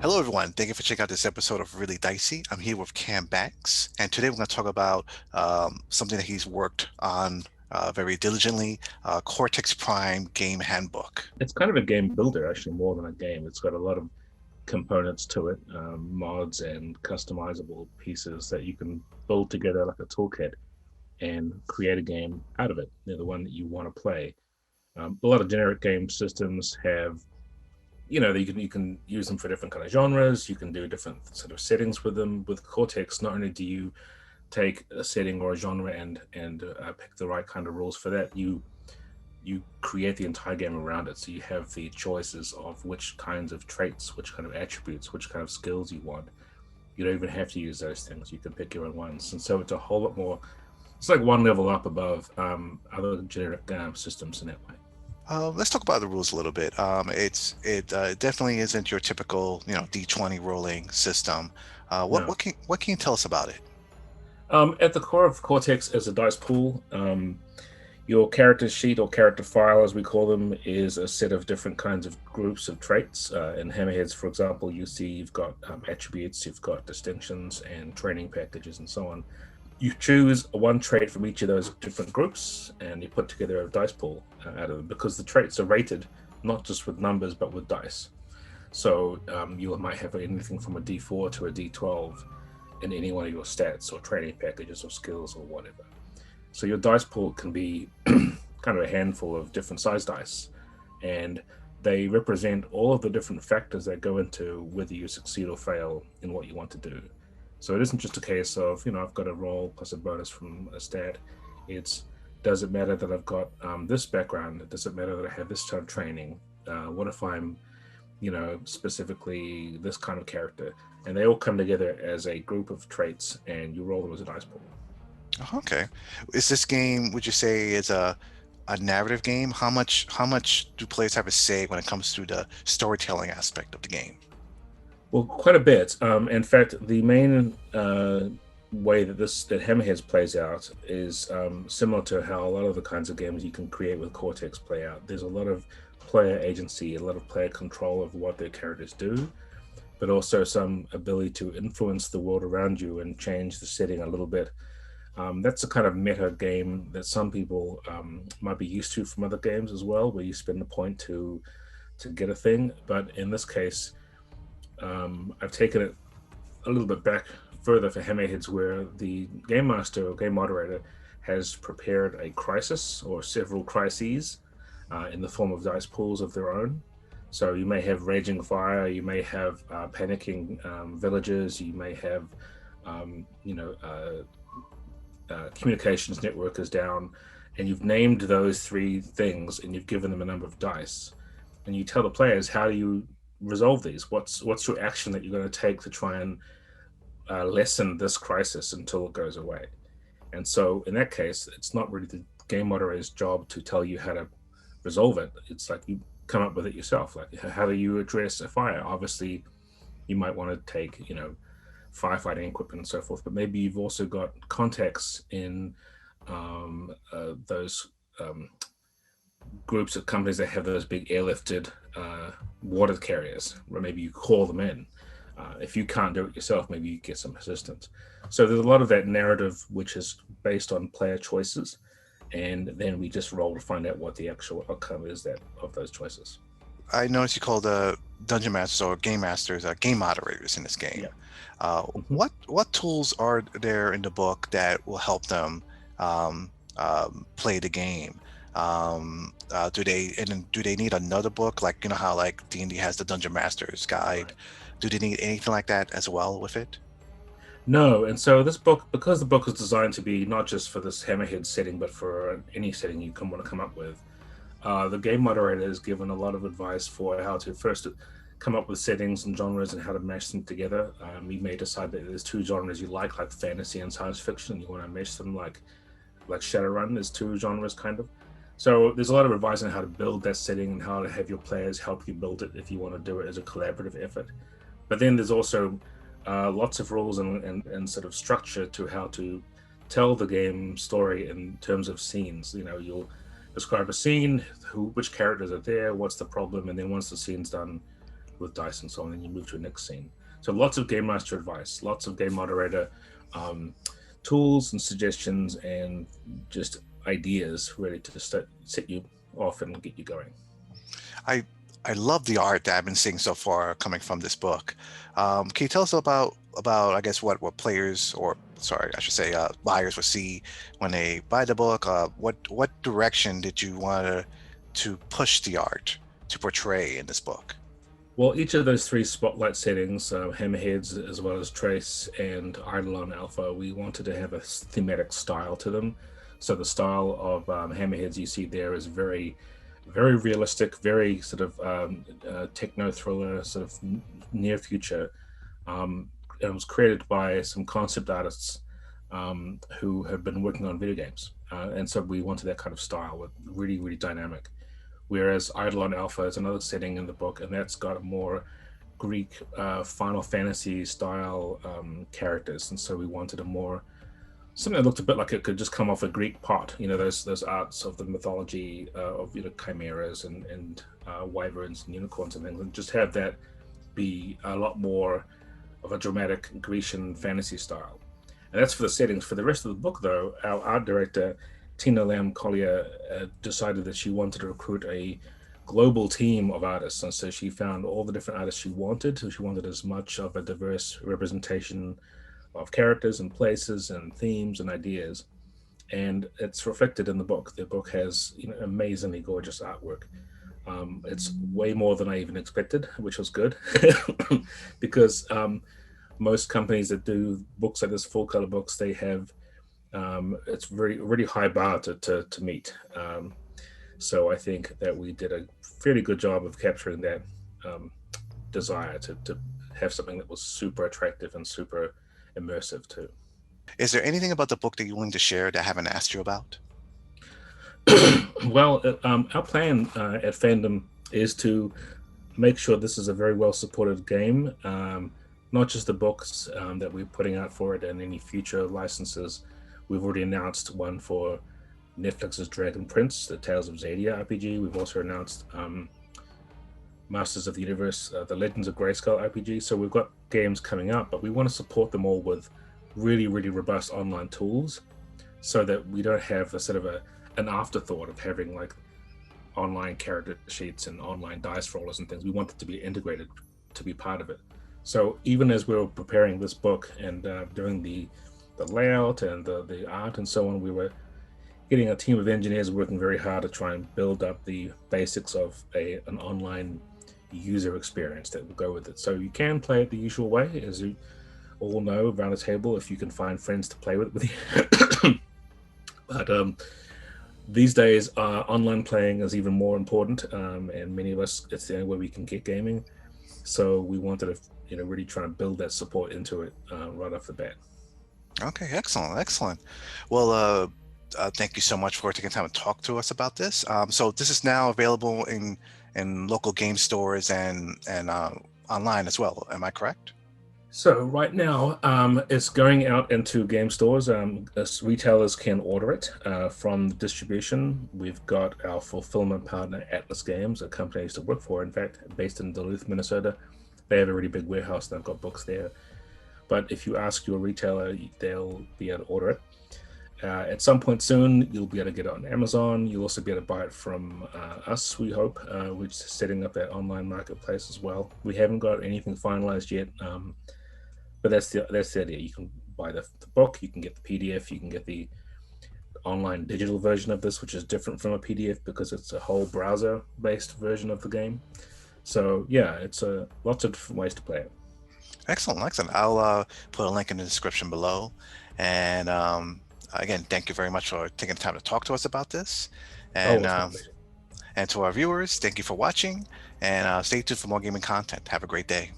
Hello, everyone. Thank you for checking out this episode of Really Dicey. I'm here with Cam Banks, and today we're going to talk about something that he's worked on very diligently, Cortex Prime Game Handbook. It's kind of a game builder, actually, more than a game. It's got a lot of components to it, mods and customizable pieces that you can build together like a toolkit and create a game out of it. They're the one that you want to play. A lot of generic game systems have, you can use them for different kind of genres. You can do different sort of settings with them. With Cortex, not only do you take a setting or a genre and pick the right kind of rules for that, you create the entire game around it. So you have the choices of which kinds of traits, which kind of attributes, which kind of skills you want. You don't even have to use those things. You can pick your own ones. And so it's a whole lot more, it's like one level up above other generic systems in that way. Let's talk about the rules a little bit. It definitely isn't your typical, D20 rolling system. What No. what can you tell us about it? At the core of Cortex is a dice pool. Your character sheet or character file, as we call them, is a set of different kinds of groups of traits. In Hammerheads, for example, you see you've got attributes, you've got distinctions and training packages and so on. You choose one trait from each of those different groups and you put together a dice pool out of them because the traits are rated not just with numbers but with dice. So you might have anything from a D4 to a D12 in any one of your stats or training packages or skills or whatever. So your dice pool can be kind of a handful of different size dice, and they represent all of the different factors that go into whether you succeed or fail in what you want to do. So it isn't just a case of, I've got a roll plus a bonus from a stat. It's, does it matter that I've got this background? Does it matter that I have this type of training? What if I'm, specifically this kind of character? And they all come together as a group of traits, and you roll them as a dice pool. Okay. Is this game, would you say, is a narrative game? How much do players have a say when it comes to the storytelling aspect of the game? Well, quite a bit. In fact, the main way that Hammerheads plays out is similar to how a lot of the kinds of games you can create with Cortex play out. There's a lot of player agency, a lot of player control of what their characters do, but also some ability to influence the world around you and change the setting a little bit. That's a kind of meta game that some people might be used to from other games as well, where you spend the point to get a thing. But in this case, I've taken it a little bit back further for Hammerheads, where the game master or game moderator has prepared a crisis or several crises in the form of dice pools of their own. So you may have raging fire, you may have panicking villagers, you may have, um, you know, uh, communications network is down, and you've named those three things and you've given them a number of dice, and you tell the players how do you resolve these. What's your action that you're going to take to try and lessen this crisis until it goes away. And so in that case, it's not really the game moderator's job to tell you how to resolve it. It's like you come up with it yourself. Like, how do you address a fire? Obviously, you might want to take, firefighting equipment and so forth, but maybe you've also got contacts in those groups of companies that have those big airlifted water carriers, where maybe you call them in. If you can't do it yourself, maybe you get some assistance. So there's a lot of that narrative which is based on player choices, and then we just roll to find out what the actual outcome is that of those choices. I noticed you call the dungeon masters or game masters game moderators in this game. Yeah. hmm What tools are there in the book that will help them play the game? Do they need another book, like how like D&D has the Dungeon Master's Guide? Right. Do they need anything like that as well with it? No, and so this book, because the book is designed to be not just for this Hammerhead setting, but for any setting you can want to come up with, the game moderator is given a lot of advice for how to first come up with settings and genres and how to mesh them together. You may decide that there's two genres you like fantasy and science fiction, and you want to mesh them like Shadowrun. There's two genres kind of. So there's a lot of advice on how to build that setting and how to have your players help you build it if you want to do it as a collaborative effort. But then there's also lots of rules and sort of structure to how to tell the game story in terms of scenes. You'll describe a scene, which characters are there, what's the problem, and then once the scene's done, with dice and so on, and you move to a next scene. So lots of game master advice, lots of game moderator um, tools and suggestions, and just ideas ready to set you off and get you going. I I love the art that I've been seeing so far coming from this book. Can you tell us about I guess what players, or sorry, I should say buyers, will see when they buy the book? What direction did you want to push the art to portray in this book? Well, each of those three spotlight settings, Hammerheads as well as Trace and Eidolon Alpha, we wanted to have a thematic style to them. So the style of Hammerheads you see there is very, very realistic, very sort of techno thriller, sort of near future. It was created by some concept artists who have been working on video games. And so we wanted that kind of style with really, really dynamic. Whereas Eidolon Alpha is another setting in the book, and that's got more Greek Final Fantasy style characters. And so we wanted a more something that looked a bit like it could just come off a Greek pot. You know, those arts of the mythology of chimeras and wyverns and unicorns and things, and just have that be a lot more of a dramatic Grecian fantasy style. And that's for the settings. For the rest of the book, though, our art director, Tina Lam Collier, decided that she wanted to recruit a global team of artists. And so she found all the different artists she wanted. So she wanted as much of a diverse representation of characters and places and themes and ideas. And it's reflected in the book. The book has amazingly gorgeous artwork. It's way more than I even expected, which was good, because most companies that do books like this, full color books, they have it's very really high bar to meet. So I think that we did a fairly good job of capturing that um, desire to have something that was super attractive and super immersive too. Is there anything about the book that you're willing to share that I haven't asked you about? Well, our plan at Fandom is to make sure this is a very well supported game. Not just the books that we're putting out for it and any future licenses. We've already announced one for Netflix's Dragon Prince, the Tales of Xadia RPG. We've also announced Masters of the Universe, the Legends of Grayskull RPG. So we've got games coming out, but we want to support them all with really, really robust online tools, so that we don't have a sort of an afterthought of having like online character sheets and online dice rollers and things. We want it to be integrated to be part of it. So even as we were preparing this book and doing the layout and the art and so on, we were getting a team of engineers working very hard to try and build up the basics of an online user experience that will go with it. So you can play it the usual way, as you all know, around a table, if you can find friends to play with you. But these days, online playing is even more important, and many of us, it's the only way we can get gaming. So we wanted to, really try and build that support into it right off the bat. Okay, excellent, excellent. Well, thank you so much for taking time to talk to us about this. So this is now available in local game stores and online as well. Am I correct? So right now, it's going out into game stores. As retailers can order it from the distribution. We've got our fulfillment partner, Atlas Games, a company I used to work for, in fact, based in Duluth, Minnesota. They have a really big warehouse, and they've got books there. But if you ask your retailer, they'll be able to order it. At some point soon, you'll be able to get it on Amazon. You'll also be able to buy it from us, we hope, which is setting up that online marketplace as well. We haven't got anything finalized yet, but that's the idea. You can buy the book, you can get the PDF, you can get the online digital version of this, which is different from a PDF because it's a whole browser-based version of the game. So yeah, it's lots of different ways to play it. Excellent, excellent. I'll put a link in the description below. And again, thank you very much for taking the time to talk to us about this. Oh, And it's my pleasure. and to our viewers, thank you for watching. And stay tuned for more gaming content. Have a great day.